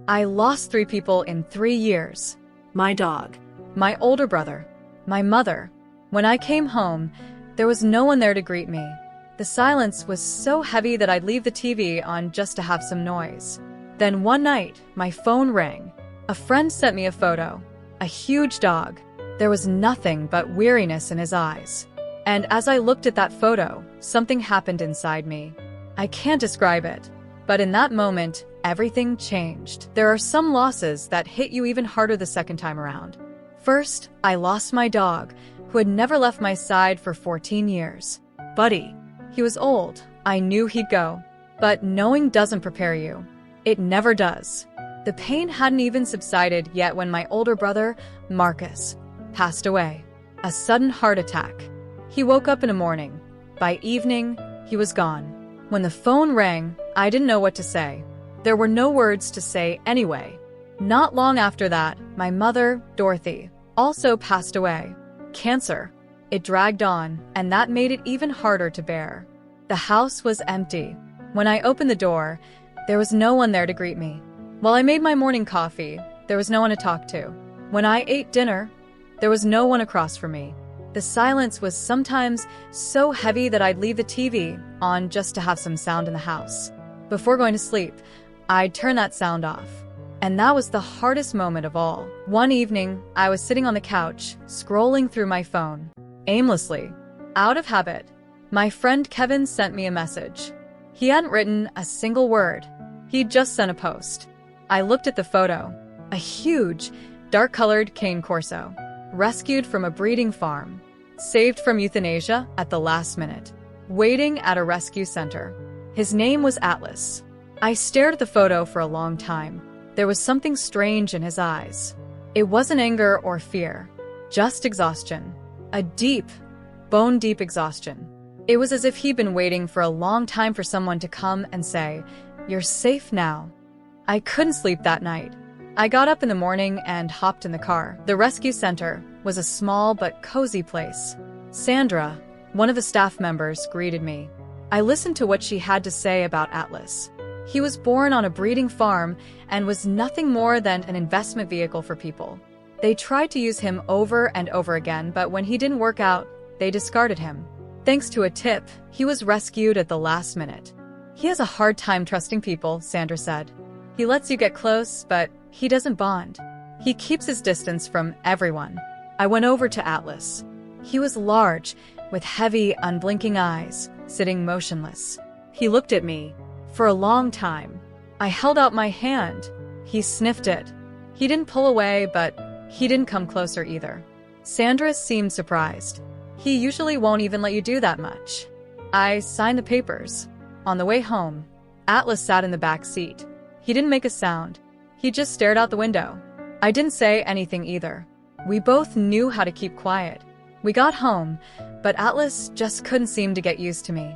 I lost 3 people in 3 years. My dog. My older brother. My mother. When I came home, there was no one there to greet me. The silence was so heavy that I'd leave the TV on just to have some noise. Then one night, my phone rang. A friend sent me a photo. A huge dog. There was nothing but weariness in his eyes. And as I looked at that photo, something happened inside me. I can't describe it, but in that moment, everything changed. There are some losses that hit you even harder the second time around. First, I lost my dog, who had never left my side for 14 years. Buddy. He was old. I knew he'd go. But knowing doesn't prepare you. It never does. The pain hadn't even subsided yet when my older brother, Marcus, passed away. A sudden heart attack. He woke up in the morning. By evening, he was gone. When the phone rang, I didn't know what to say. There were no words to say anyway. Not long after that, my mother, Dorothy, also passed away. Cancer. It dragged on, and that made it even harder to bear. The house was empty. When I opened the door, there was no one there to greet me. While I made my morning coffee, there was no one to talk to. When I ate dinner, there was no one across from me. The silence was sometimes so heavy that I'd leave the TV on just to have some sound in the house. Before going to sleep, I'd turn that sound off. And that was the hardest moment of all. One evening, I was sitting on the couch, scrolling through my phone. Aimlessly, out of habit, my friend Kevin sent me a message. He hadn't written a single word. He'd just sent a post. I looked at the photo. A huge, dark-colored cane Corso, rescued from a breeding farm, saved from euthanasia at the last minute, waiting at a rescue center. His name was Atlas. I stared at the photo for a long time. There was something strange in his eyes. It wasn't anger or fear, just exhaustion. A deep, bone-deep exhaustion. It was as if he'd been waiting for a long time for someone to come and say, "You're safe now." I couldn't sleep that night. I got up in the morning and hopped in the car. The rescue center was a small but cozy place. Sandra, one of the staff members, greeted me. I listened to what she had to say about Atlas. He was born on a breeding farm and was nothing more than an investment vehicle for people. They tried to use him over and over again, but when he didn't work out, they discarded him. Thanks to a tip, he was rescued at the last minute. He has a hard time trusting people, Sandra said. He lets you get close, but he doesn't bond. He keeps his distance from everyone. I went over to Atlas. He was large, with heavy, unblinking eyes, sitting motionless. He looked at me. For a long time. I held out my hand. He sniffed it. He didn't pull away, but he didn't come closer either. Sandra seemed surprised. He usually won't even let you do that much. I signed the papers. On the way home, Atlas sat in the back seat. He didn't make a sound. He just stared out the window. I didn't say anything either. We both knew how to keep quiet. We got home, but Atlas just couldn't seem to get used to me.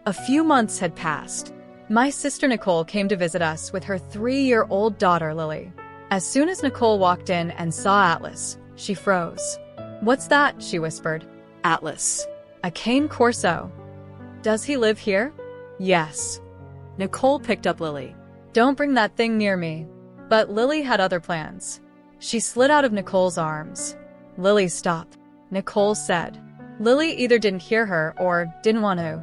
A few months had passed. My sister Nicole came to visit us with her 3-year-old daughter, Lily. As soon as Nicole walked in and saw Atlas, she froze. "What's that?" she whispered. Atlas. "A cane Corso. Does he live here?" "Yes." Nicole picked up Lily. "Don't bring that thing near me." But Lily had other plans. She slid out of Nicole's arms. Lily stopped. Nicole said. Lily either didn't hear her or didn't want to.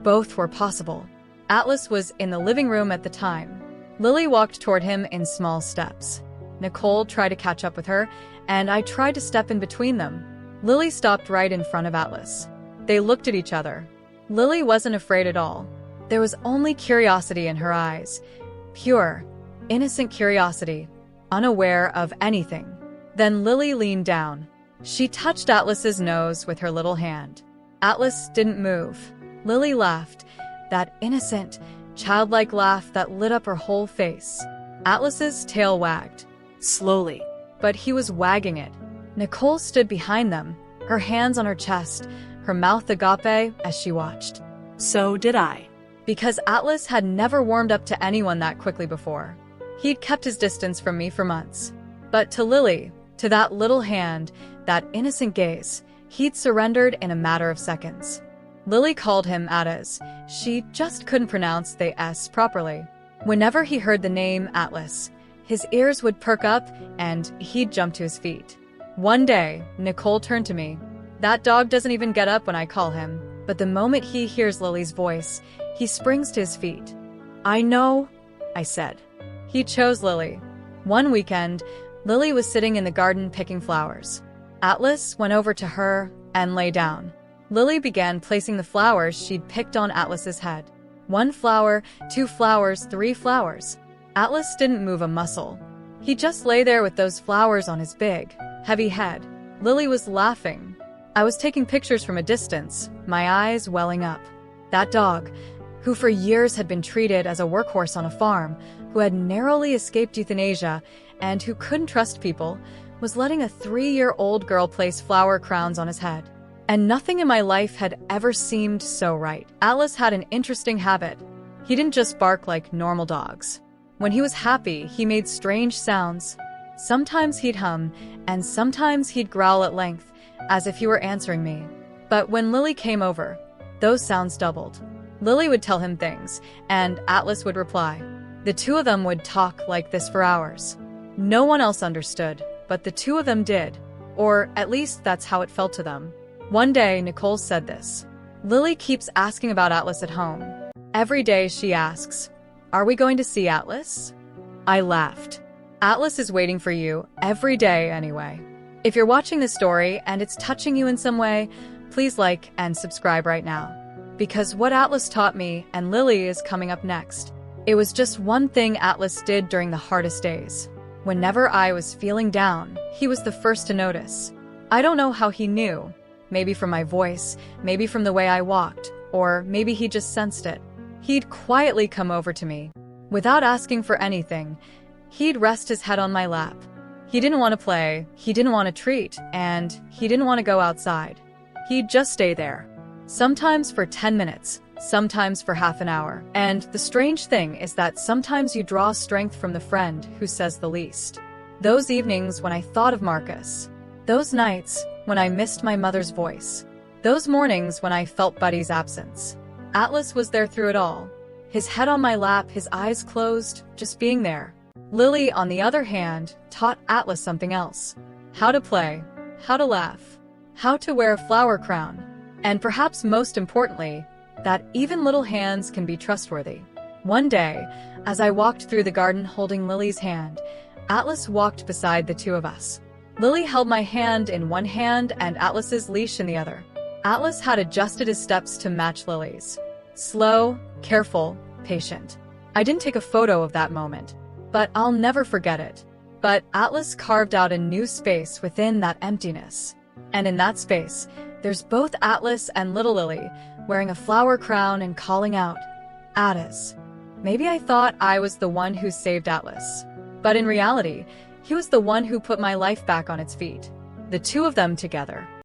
Both were possible. Atlas was in the living room at the time. Lily walked toward him in small steps. Nicole tried to catch up with her, and I tried to step in between them. Lily stopped right in front of Atlas. They looked at each other. Lily wasn't afraid at all. There was only curiosity in her eyes. Pure, innocent curiosity, unaware of anything. Then Lily leaned down. She touched Atlas's nose with her little hand. Atlas didn't move. Lily laughed. That innocent, childlike laugh that lit up her whole face. Atlas's tail wagged. Slowly. But he was wagging it. Nicole stood behind them, her hands on her chest, her mouth agape as she watched. So did I. Because Atlas had never warmed up to anyone that quickly before. He'd kept his distance from me for months. But to Lily, to that little hand, that innocent gaze, he'd surrendered in a matter of seconds. Lily called him Atlas. She just couldn't pronounce the S properly. Whenever he heard the name Atlas, His ears would perk up, and he'd jump to his feet. One day, Nicole turned to me. That dog doesn't even get up when I call him, but the moment he hears Lily's voice, he springs to his feet. I know, I said. He chose Lily. One weekend, Lily was sitting in the garden picking flowers. Atlas went over to her and lay down. Lily began placing the flowers she'd picked on Atlas's head. 1 flower, 2 flowers, 3 flowers. Atlas didn't move a muscle. He just lay there with those flowers on his big, heavy head. Lily was laughing. I was taking pictures from a distance, my eyes welling up. That dog, who for years had been treated as a workhorse on a farm, who had narrowly escaped euthanasia, and who couldn't trust people, was letting a 3-year-old girl place flower crowns on his head. And nothing in my life had ever seemed so right. Atlas had an interesting habit. He didn't just bark like normal dogs. When he was happy, he made strange sounds. Sometimes he'd hum, and sometimes he'd growl at length, as if he were answering me. But when Lily came over, those sounds doubled. Lily would tell him things, and Atlas would reply. The two of them would talk like this for hours. No one else understood, but the two of them did. Or at least that's how it felt to them. One day, Nicole said this. Lily keeps asking about Atlas at home. Every day she asks, "Are we going to see Atlas?" I laughed. Atlas is waiting for you every day anyway. If you're watching this story and it's touching you in some way, please like and subscribe right now. Because what Atlas taught me and Lily is coming up next. It was just one thing Atlas did during the hardest days. Whenever I was feeling down, he was the first to notice. I don't know how he knew. Maybe from my voice, maybe from the way I walked, or maybe he just sensed it. He'd quietly come over to me. Without asking for anything, he'd rest his head on my lap. He didn't want to play, he didn't want a treat, and he didn't want to go outside. He'd just stay there. Sometimes for 10 minutes, sometimes for half an hour. And the strange thing is that sometimes you draw strength from the friend who says the least. Those evenings when I thought of Marcus. Those nights when I missed my mother's voice. Those mornings when I felt Buddy's absence. Atlas was there through it all. His head on my lap, his eyes closed, just being there. Lily, on the other hand, taught Atlas something else. How to play, how to laugh, how to wear a flower crown, and perhaps most importantly, that even little hands can be trustworthy. One day, as I walked through the garden holding Lily's hand, Atlas walked beside the two of us. Lily held my hand in one hand and Atlas's leash in the other. Atlas had adjusted his steps to match Lily's. Slow, careful, patient. I didn't take a photo of that moment, but I'll never forget it. But Atlas carved out a new space within that emptiness. And in that space, there's both Atlas and little Lily, wearing a flower crown and calling out, Atlas. Maybe I thought I was the one who saved Atlas. But in reality, he was the one who put my life back on its feet. The two of them together.